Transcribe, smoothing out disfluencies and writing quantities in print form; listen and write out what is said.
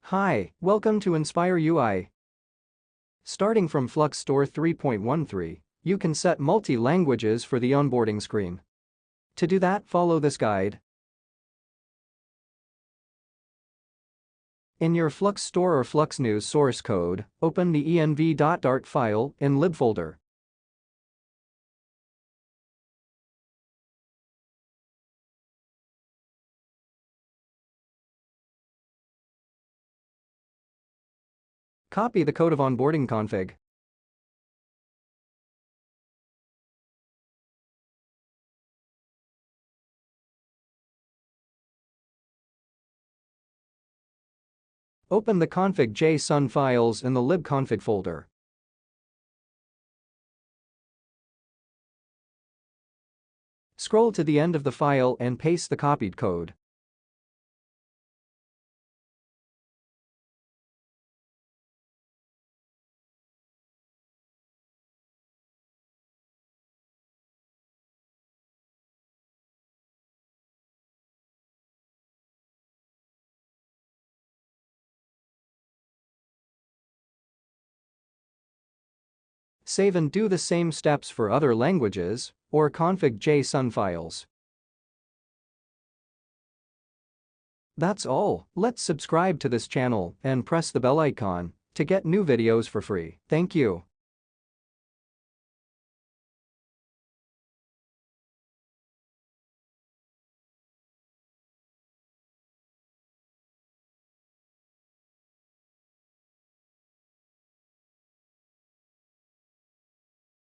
Hi, welcome to InspireUI. Starting from FluxStore 3.13, you can set multi-languages for the onboarding screen. To do that, follow this guide. In your FluxStore or FluxNews source code, open the env.dart file in lib folder. Copy the code of onboarding config. Open the config.json files in the libconfig folder. Scroll to the end of the file and paste the copied code. Save and do the same steps for other languages or config.json files. That's all. Let's subscribe to this channel and press the bell icon to get new videos for free. Thank you.